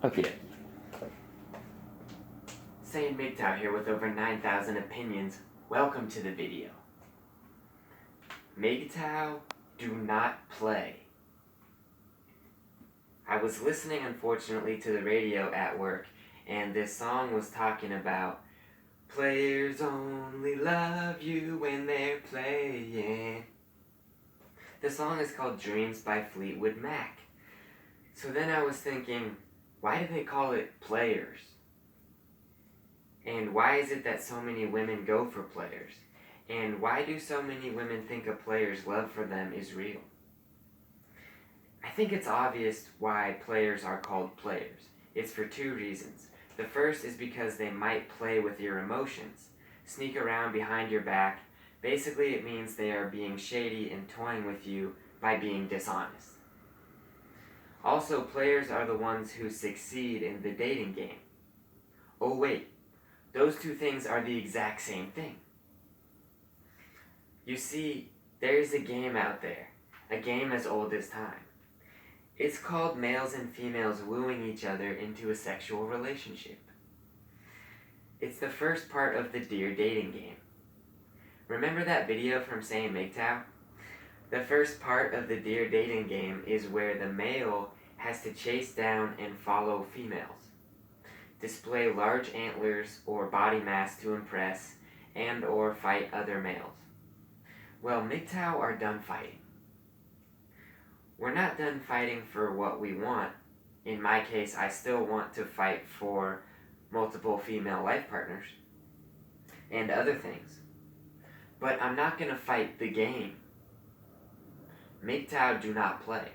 Okay. Saiyan MGTOW here with over 9,000 opinions. Welcome to the video. MGTOW, do not play. I was listening, unfortunately, to the radio at work, and this song was talking about players only love you when they're playing. The song is called Dreams by Fleetwood Mac. So then I was thinking, why do they call it players? And why is it that so many women go for players? And why do so many women think a player's love for them is real? I think it's obvious why players are called players. It's for two reasons. The first is because they might play with your emotions, sneak around behind your back. Basically, it means they are being shady and toying with you by being dishonest. Also, players are the ones who succeed in the dating game. Oh wait, those two things are the exact same thing. You see, there is a game out there, a game as old as time. It's called males and females wooing each other into a sexual relationship. It's the first part of the Dear Dating game. Remember that video from Saiyan MGTOW? The first part of the Dear Dating game is where the male has to chase down and follow females, display large antlers or body mass to impress, and or fight other males. Well, MGTOW are done fighting. We're not done fighting for what we want. In my case, I still want to fight for multiple female life partners and other things. But I'm not going to fight the game. MGTOW do not play.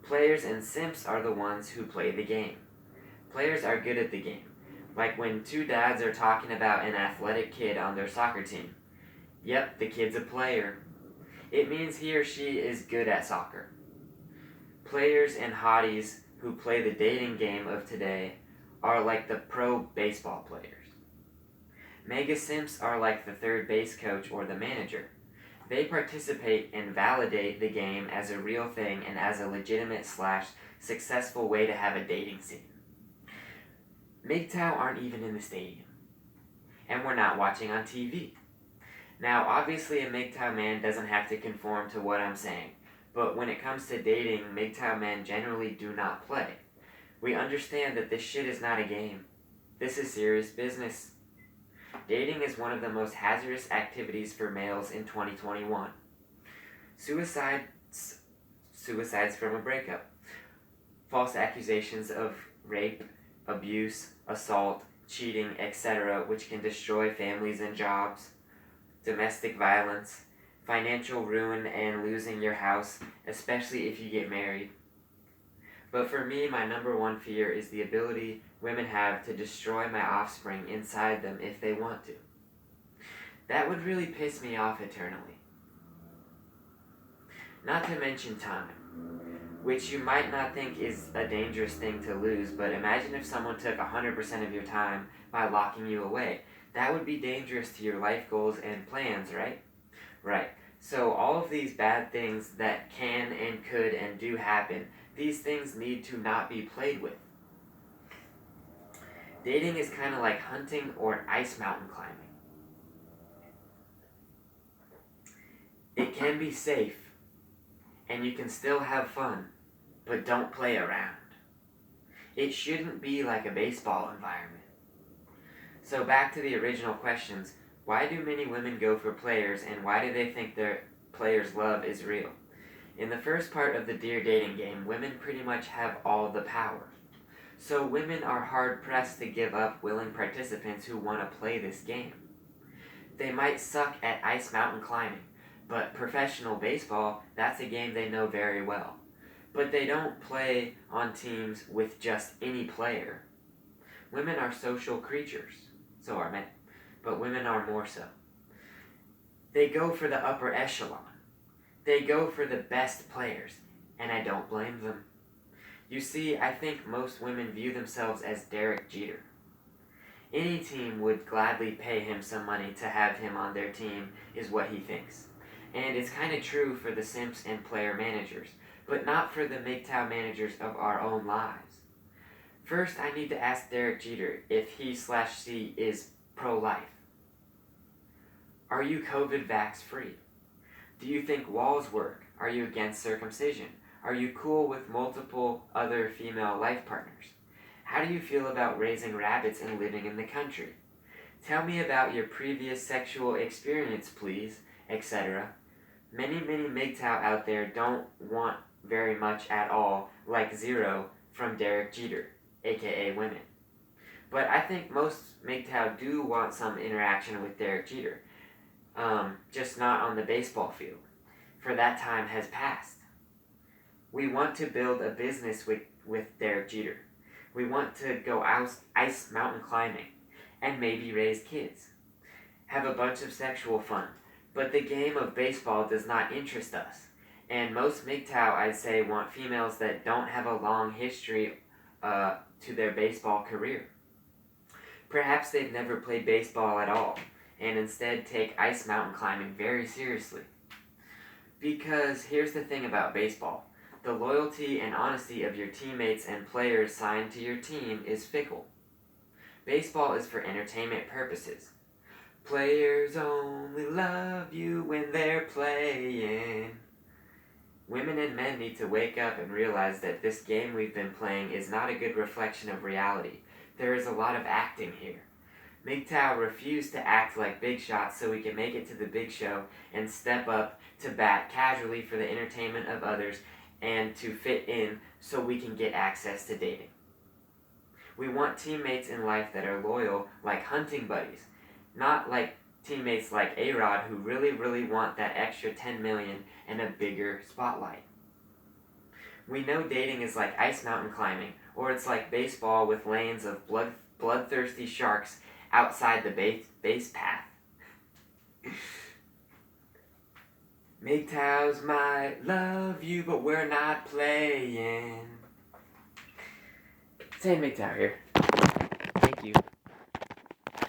Players and simps are the ones who play the game. Players are good at the game, like when two dads are talking about an athletic kid on their soccer team. Yep, the kid's a player. It means he or she is good at soccer. Players and hotties who play the dating game of today are like the pro baseball players. Mega simps are like the third base coach or the manager. They participate and validate the game as a real thing and as a legitimate / successful way to have a dating scene. MGTOW aren't even in the stadium. And we're not watching on TV. Now, obviously a MGTOW man doesn't have to conform to what I'm saying, but when it comes to dating, MGTOW men generally do not play. We understand that this shit is not a game. This is serious business. Dating is one of the most hazardous activities for males in 2021. Suicides from a breakup, false accusations of rape, abuse, assault, cheating, etc., which can destroy families and jobs, domestic violence, financial ruin, and losing your house, especially if you get married. But for me, my number one fear is the ability women have to destroy my offspring inside them if they want to. That would really piss me off eternally. Not to mention time, which you might not think is a dangerous thing to lose, but imagine if someone took 100% of your time by locking you away. That would be dangerous to your life goals and plans, right? Right. So all of these bad things that can and could and do happen, these things need to not be played with. Dating is kind of like hunting or ice mountain climbing. It can be safe, and you can still have fun, but don't play around. It shouldn't be like a baseball environment. So back to the original questions, why do many women go for players, and why do they think their players' love is real? In the first part of the Dear Dating game, women pretty much have all the power. So women are hard-pressed to give up willing participants who want to play this game. They might suck at ice mountain climbing, but professional baseball, that's a game they know very well. But they don't play on teams with just any player. Women are social creatures. So are men, but women are more so. They go for the upper echelon. They go for the best players, and I don't blame them. You see, I think most women view themselves as Derek Jeter. Any team would gladly pay him some money to have him on their team, is what he thinks. And it's kind of true for the simps and player managers, but not for the MGTOW managers of our own lives. First, I need to ask Derek Jeter if he/she is pro-life. Are you COVID vax free? Do you think walls work? Are you against circumcision? Are you cool with multiple other female life partners? How do you feel about raising rabbits and living in the country? Tell me about your previous sexual experience, please, etc. Many MGTOW out there don't want very much at all, like zero from Derek Jeter, aka women. But I think most MGTOW do want some interaction with Derek Jeter, just not on the baseball field, for that time has passed. We want to build a business with Derek Jeter. We want to go ice mountain climbing, and maybe raise kids. Have a bunch of sexual fun, but the game of baseball does not interest us. And most MGTOW, I'd say, want females that don't have a long history to their baseball career. Perhaps they've never played baseball at all, and instead take ice mountain climbing very seriously. Because here's the thing about baseball. The loyalty and honesty of your teammates and players signed to your team is fickle. Baseball is for entertainment purposes. Players only love you when they're playing. Women and men need to wake up and realize that this game we've been playing is not a good reflection of reality. There is a lot of acting here. MGTOW refuse to act like big shots so we can make it to the big show and step up to bat casually for the entertainment of others and to fit in so we can get access to dating. We want teammates in life that are loyal like hunting buddies, not like teammates like A-Rod who really want that extra 10 million and a bigger spotlight. We know dating is like ice mountain climbing, or it's like baseball with lanes of bloodthirsty sharks outside the base path. MGTOWs might love you, but we're not playing. Saiyan MGTOW here. Thank you.